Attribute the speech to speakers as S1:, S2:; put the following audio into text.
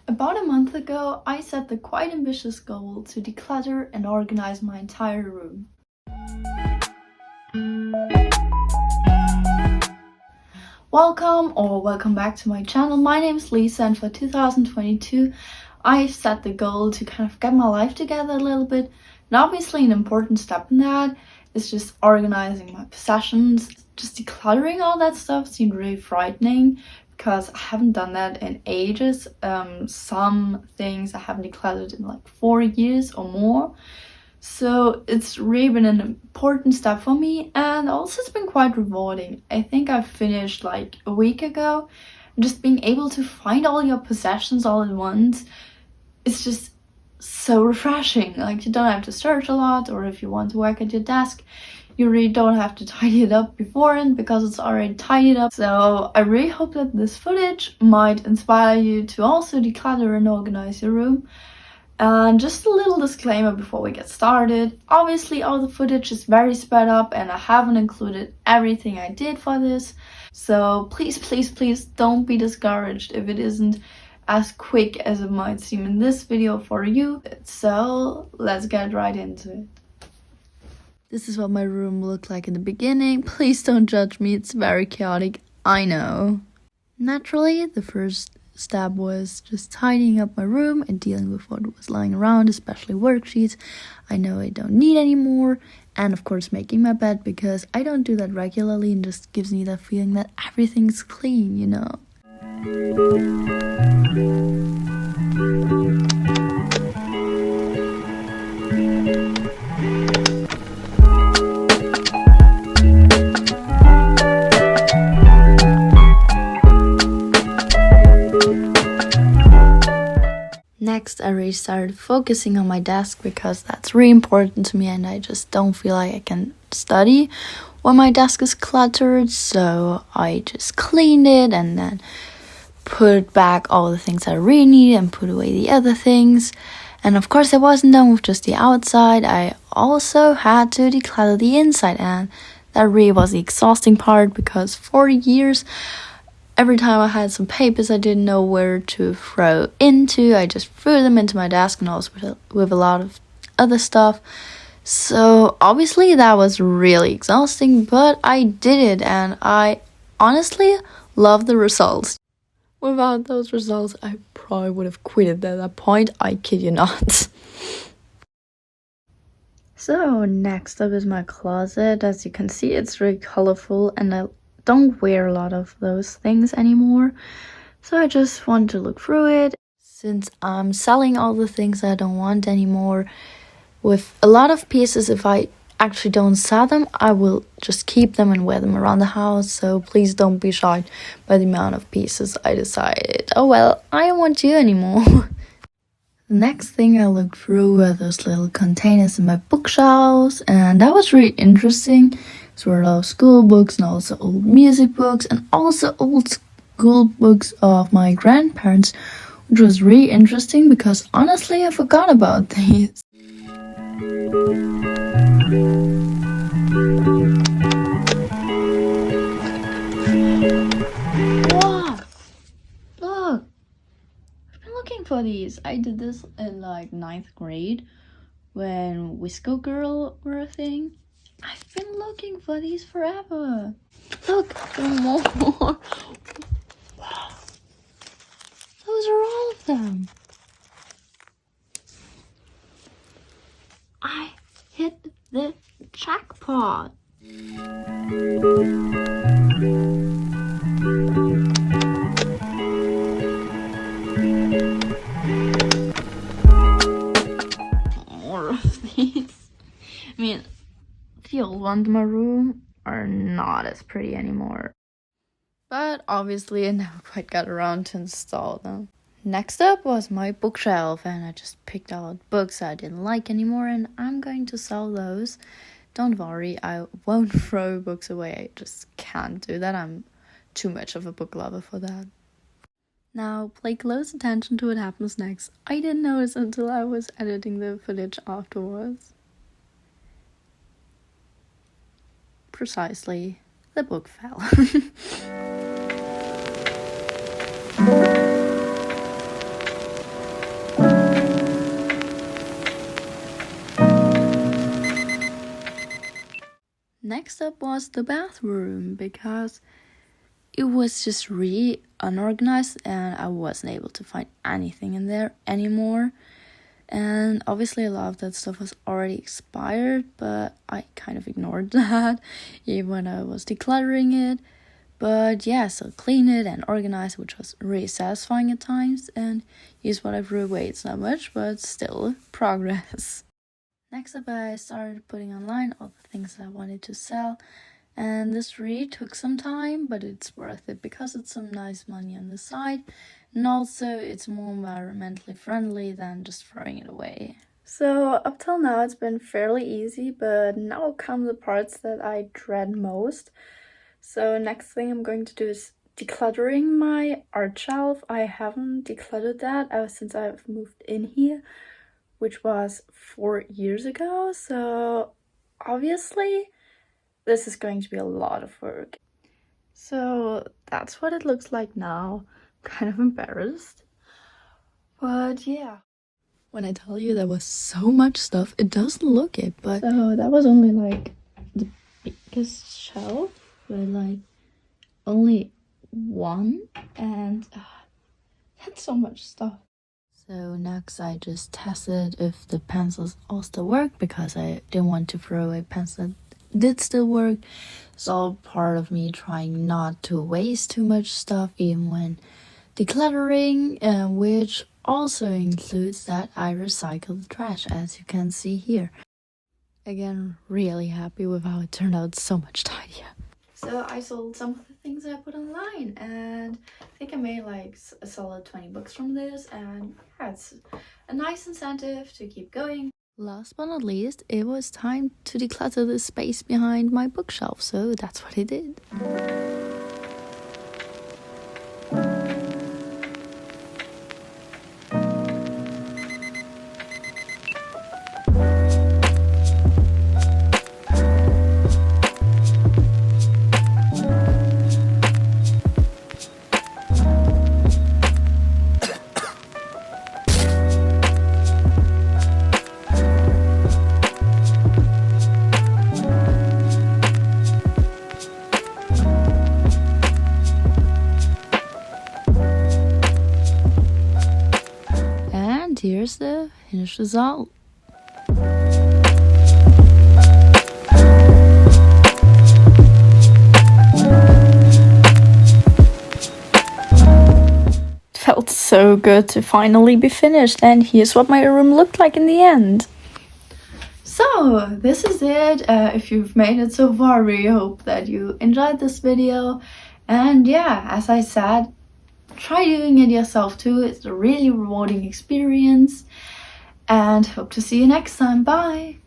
S1: About a month ago, I set the quite ambitious goal to declutter and organize my entire room. Welcome back to my channel. My name is Lisa, and for 2022, I set the goal to kind of get my life together a little bit. And obviously an important step in that is just organizing my possessions. Just decluttering all that stuff seemed really frightening because I haven't done that in ages. Some things I haven't decluttered in like 4 years or more. So it's really been an important step for me, and also it's been quite rewarding. I think I finished like a week ago. Just being able to find all your possessions all at once, it's just so refreshing. Like, you don't have to search a lot, or if you want to work at your desk, you really don't have to tidy it up beforehand because it's already tidied up. So I really hope that this footage might inspire you to also declutter and organize your room. And just a little disclaimer before we get started. Obviously all the footage is very sped up and I haven't included everything I did for this. So please don't be discouraged if it isn't as quick as it might seem in this video for you. So let's get right into it. This is what my room looked like in the beginning. Please don't judge me, it's very chaotic, I know. Naturally, the first step was just tidying up my room and dealing with what was lying around, especially worksheets I know I don't need anymore, and of course making my bed, because I don't do that regularly and just gives me that feeling that everything's clean, you know. Next, I really started focusing on my desk because that's really important to me, and I just don't feel like I can study when my desk is cluttered. So I just cleaned it and then put back all the things I really need and put away the other things. And of course, I wasn't done with just the outside. I also had to declutter the inside, and that really was the exhausting part because for years, every time I had some papers I didn't know where to throw into, I just threw them into my desk, and also with a lot of other stuff. So obviously that was really exhausting, but I did it, and I honestly love the results. Without those results, I probably would have quit at that point, I kid you not. So next up is my closet. As you can see, it's really colorful, and I don't wear a lot of those things anymore, so I just wanted to look through it. Since I'm selling all the things I don't want anymore, with a lot of pieces, if I actually don't sell them, I will just keep them and wear them around the house. So please don't be shocked by the amount of pieces I decided, oh well, I don't want you anymore. The next thing I looked through were those little containers in my bookshelves, and that was really interesting. There were a lot of school books and also old music books and also old school books of my grandparents, which was really interesting because honestly I forgot about these. Wow! Look! I've been looking for these. I did this in like 9th grade when Whisko Girl were a thing. I've been looking for these forever. Look, there are more. Wow. Those are all of them. I hit the jackpot. More of these. I mean, the old ones in my room are not as pretty anymore, but obviously I never quite got around to install them. Next up was my bookshelf, and I just picked out books I didn't like anymore, and I'm going to sell those. Don't worry, I won't throw books away. I just can't do that. I'm too much of a book lover for that. Now pay close attention to what happens next. I didn't notice until I was editing the footage afterwards. Precisely, the book fell. Next up was the bathroom, because it was just really unorganized and I wasn't able to find anything in there anymore. And obviously a lot of that stuff was already expired, but I kind of ignored that even when I was decluttering it. But yeah, so clean it and organize, which was really satisfying at times. And here's what I threw away. It's not much, but still progress. Next up, I started putting online all the things I wanted to sell. And this really took some time, but it's worth it because it's some nice money on the side. And also, it's more environmentally friendly than just throwing it away. So up till now, it's been fairly easy, but now come the parts that I dread most. So next thing I'm going to do is decluttering my art shelf. I haven't decluttered that ever since I've moved in here, which was 4 years ago. So obviously this is going to be a lot of work. So that's what it looks like now. I'm kind of embarrassed. But yeah. When I tell you there was so much stuff, it doesn't look it, but... So that was only like the biggest shelf, but like only one, and that's so much stuff. So next I just tested if the pencils all still work, because I didn't want to throw away pencils that did still work. It's all part of me trying not to waste too much stuff even when decluttering, which also includes that I recycle the trash, as you can see here. Again, really happy with how it turned out so much tidier. So I sold some of the things I put online, and I think I made like a solid 20 bucks from this, and yeah, it's a nice incentive to keep going. Last but not least, it was time to declutter the space behind my bookshelf, so that's what I did. And here's the finished result. Felt so good to finally be finished, and here's what my room looked like in the end. So this is it. If you've made it so far, I really hope that you enjoyed this video. And yeah, as I said, try doing it yourself too. It's a really rewarding experience, and hope to see you next time. Bye.